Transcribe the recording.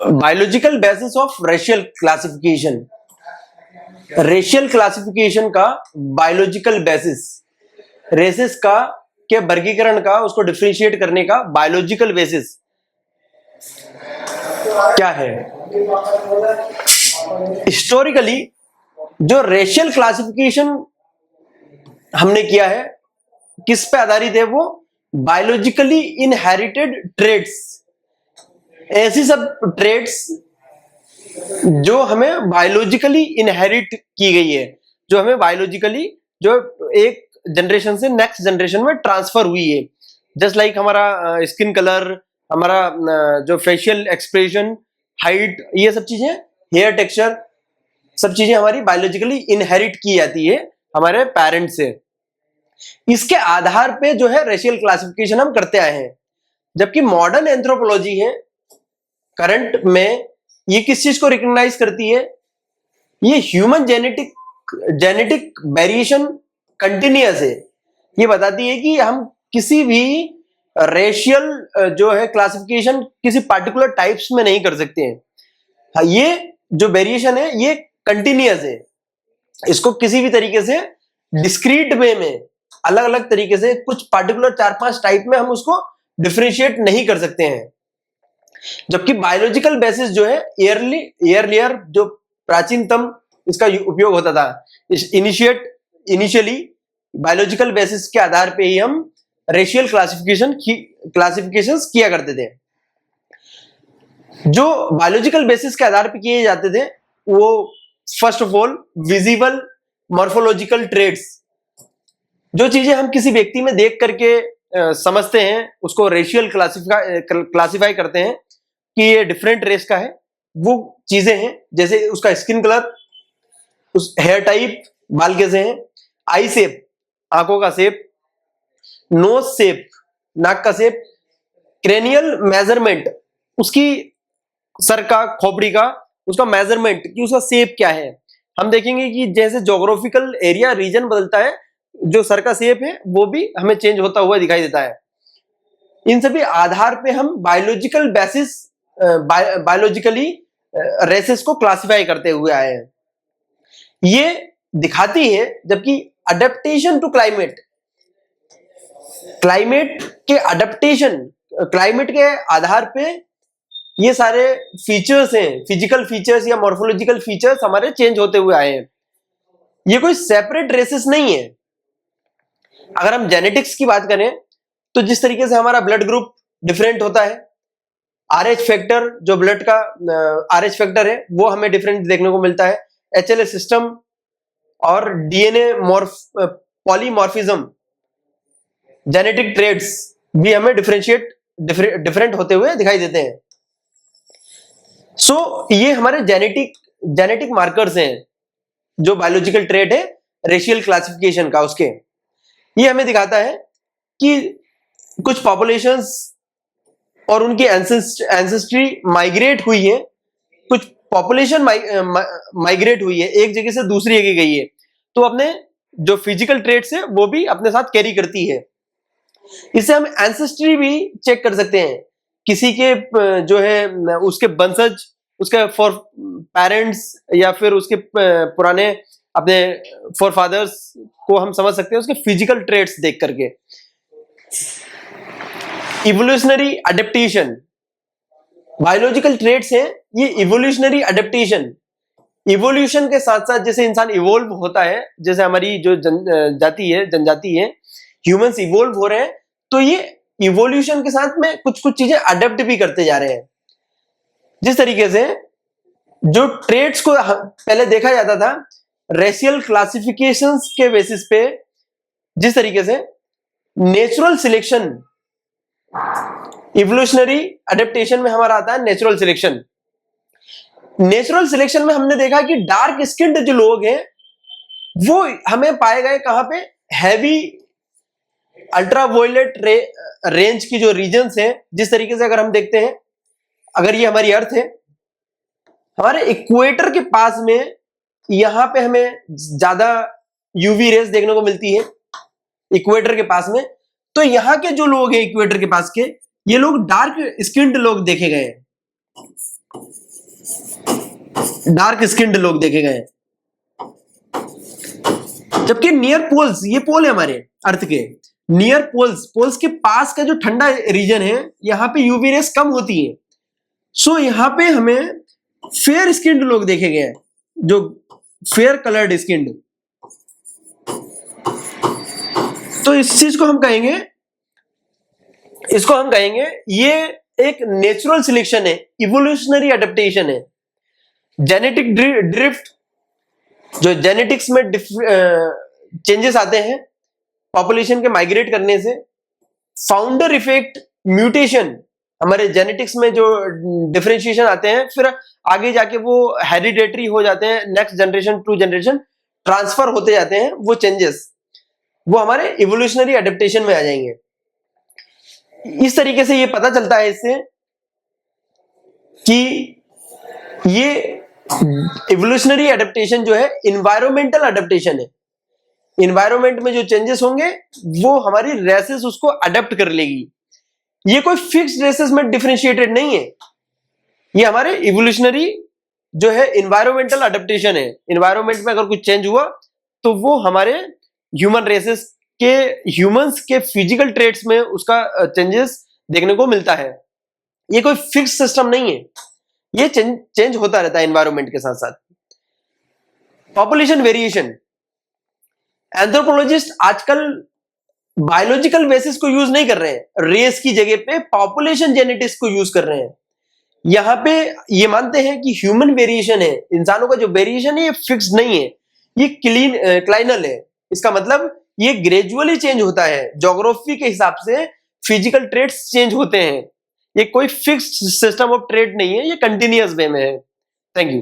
Biological basis of racial classification. Racial classification का biological basis, races का के वर्गीकरण का, उसको डिफरेंशिएट करने का बायोलॉजिकल बेसिस क्या है? हिस्टोरिकली जो रेशियल क्लासिफिकेशन हमने किया है किस पे आधारित है? वो बायोलॉजिकली इनहेरिटेड ट्रेड्स, ऐसी सब ट्रेड्स जो हमें बायोलॉजिकली इनहेरिट की गई है, जो हमें बायोलॉजिकली जो एक जनरेशन से नेक्स्ट जनरेशन में ट्रांसफर हुई है। जस्ट लाइक हमारा स्किन कलर, हमारा जो फेशियल एक्सप्रेशन, हाइट, ये सब चीजें, हेयर टेक्सचर, सब चीजें हमारी बायोलॉजिकली इनहेरिट की जाती है हमारे पेरेंट्स से। इसके आधार पे जो है रेशियल क्लासिफिकेशन हम करते आए हैं। जबकि मॉडर्न एंथ्रोपोलॉजी है करंट में, ये किस चीज को रिकॉग्नाइज करती है? ये ह्यूमन जेनेटिक वेरिएशन कंटिन्यूअस है। ये बताती है कि हम किसी भी रेशियल जो है क्लासिफिकेशन किसी पार्टिकुलर टाइप्स में नहीं कर सकते हैं। ये जो वेरिएशन है ये कंटिन्यूअस है। इसको किसी भी तरीके से डिस्क्रीट वे में, अलग अलग तरीके से कुछ पार्टिकुलर 4-5 टाइप में हम उसको डिफरेंशिएट नहीं कर सकते हैं। जबकि बायोलॉजिकल बेसिस जो है ईयरलियर जो प्राचीनतम इसका उपयोग होता था, इनिशियली बायोलॉजिकल बेसिस के आधार पे ही हम रेशियल क्लासिफिकेशंस किया करते थे। जो बायोलॉजिकल बेसिस के आधार पे किए जाते थे वो first of all visible morphological traits, जो चीजें हम किसी व्यक्ति में देख करके समझते हैं उसको रेशियल क्लासिफाई करते हैं कि ये डिफरेंट रेस का है, वो चीजें हैं। जैसे उसका स्किन कलर, उस हेयर टाइप, बाल कैसे हैं, आई शेप, आंखों का शेप, नोज शेप, नाक का शेप, क्रेनियल मेजरमेंट, उसकी सर का, खोपड़ी का, उसका मेजरमेंट कि उसका शेप क्या है। हम देखेंगे कि जैसे ज्योग्राफिकल एरिया रीजन बदलता है, जो सर का शेप है वो भी हमें चेंज होता हुआ दिखाई देता है। इन सभी आधार पे हम बायोलॉजिकल बेसिस, बायोलॉजिकली रेसेस को क्लासिफाई करते हुए आए हैं। ये दिखाती है जबकि अडेप्टेशन टू क्लाइमेट, क्लाइमेट के अडेप्टेशन, क्लाइमेट के आधार पे ये सारे फीचर्स हैं, फिजिकल फीचर्स या मॉर्फोलॉजिकल फीचर्स हमारे चेंज होते हुए आए हैं। ये कोई सेपरेट रेसेस नहीं है। अगर हम जेनेटिक्स की बात करें तो जिस तरीके से हमारा ब्लड ग्रुप डिफरेंट होता है, आरएच फैक्टर जो ब्लड का आरएच फैक्टर है वो हमें डिफरेंट देखने को मिलता है, एचएलए सिस्टम और डीएनए पॉलीमॉर्फिज्म, जेनेटिक ट्रेड्स भी हमें डिफरेंट होते हुए दिखाई देते हैं। सो ये हमारे जेनेटिक मार्कर्स हैं जो बायोलॉजिकल ट्रेड है रेशियल क्लासिफिकेशन का, उसके ये हमें दिखाता है कि कुछ पॉपुलेशंस और उनकी एंसेस्ट्री माइग्रेट हुई है, कुछ पॉपुलेशन माइग्रेट हुई है, एक जगह से दूसरी जगह गई है, तो अपने जो फिजिकल ट्रेड्स है वो भी अपने साथ कैरी करती है। इससे हम एंसेस्ट्री भी चेक कर सकते हैं, किसी के जो है उसके वंशज, उसके फॉर पेरेंट्स या फिर उसके पुराने अपने फॉर फादर्स को हम समझ सकते हैं उसके फिजिकल ट्रेड्स देख करके। इवोल्यूशनरी अडेप्टेशन, बायोलॉजिकल ट्रेड्स हैं ये इवोल्यूशनरी अडेप्टेशन, इवोल्यूशन के साथ साथ जैसे इंसान इवोल्व होता है, जैसे हमारी जो जनजाति है, ह्यूमंस इवोल्व हो रहे हैं, तो ये इवोल्यूशन के साथ में कुछ कुछ चीजें अडेप्ट भी करते जा रहे हैं। जिस तरीके से जो ट्रेड्स को पहले देखा जाता था रेशियल क्लासिफिकेशंस के बेसिस पे, जिस तरीके से नेचुरल सिलेक्शन, इवोल्यूशनरी अडेप्टेशन में हमारा आता है नेचुरल सिलेक्शन। नेचुरल सिलेक्शन में हमने देखा कि डार्क स्किन्ड जो लोग हैं वो हमें पाए गए कहां पे, हैवी अल्ट्रावायलेट रेंज की जो रीजन्स हैं। जिस तरीके से अगर हम देखते हैं, अगर ये हमारी अर्थ है, हमारे इक्वेटर के पास में यहां पे हमें ज्यादा यूवी रेस देखने को मिलती है इक्वेटर के पास में, तो यहां के जो लोग हैं इक्वेटर के पास के, ये लोग डार्क स्किन्ड लोग देखे गए हैं। डार्क स्किन्ड लोग देखे गए हैं। जबकि नियर पोल्स, ये पोल है हमारे अर्थ के, नियर पोल्स, पोल्स के पास का जो ठंडा रीजन है, यहां पे यूवी रेस कम होती है। सो यहां पे हमें फेयर स्किन्ड लोग देखे गए हैं, जो फेयर कलर्ड स्किन्ड। तो इस चीज को हम कहेंगे, इसको हम कहेंगे ये एक नेचुरल सिलेक्शन है, इवोल्यूशनरी एडेप्टेशन है। जेनेटिक ड्रिफ्ट, जो जेनेटिक्स में चेंजेस आते हैं पॉपुलेशन के माइग्रेट करने से। फाउंडर इफेक्ट, म्यूटेशन, हमारे जेनेटिक्स में जो डिफरेंशिएशन आते हैं, फिर आगे जाके वो हेरिडेटरी हो जाते हैं, next generation to generation transfer होते जाते हैं, वो चेंजेस वो हमारे इवोल्यूशनरी एडेप्टेशन में आ जाएंगे। इस तरीके से ये पता चलता है इससे कि ये इवोल्यूशनरी एडेप्टेशन जो है इन्वायरमेंटल एडेप्टेशन है। इन्वायरमेंट में जो चेंजेस होंगे वो हमारी रेसेस उसको अडेप्ट कर लेगी। ये कोई फिक्स्ड रेसेस में डिफरेंशिएटेड नहीं है, ये हमारे इवोल्यूशनरी जो है इन्वायरमेंटल एडेप्टेशन है। इन्वायरमेंट में अगर कुछ चेंज हुआ तो वो हमारे ह्यूमन रेसेस के, ह्यूमंस के फिजिकल ट्रेट्स में उसका चेंजेस देखने को मिलता है। ये कोई फिक्स सिस्टम नहीं है, ये चेंज होता रहता है एनवायरनमेंट के साथ साथ। पॉपुलेशन वेरिएशन, एंथ्रोपोलॉजिस्ट आजकल बायोलॉजिकल बेसिस को यूज नहीं कर रहे हैं, रेस की जगह पे पॉपुलेशन जेनेटिक्स को यूज कर रहे हैं। यहां पे ये मानते हैं कि ह्यूमन वेरिएशन है, इंसानों का जो वेरिएशन है ये फिक्स नहीं है, ये क्लाइनल है। इसका मतलब ये ग्रेजुअली चेंज होता है, ज्योग्राफी के हिसाब से फिजिकल ट्रेट्स चेंज होते हैं। ये कोई फिक्स्ड सिस्टम ऑफ ट्रेट नहीं है, ये कंटिन्यूअस वे में है। Thank you.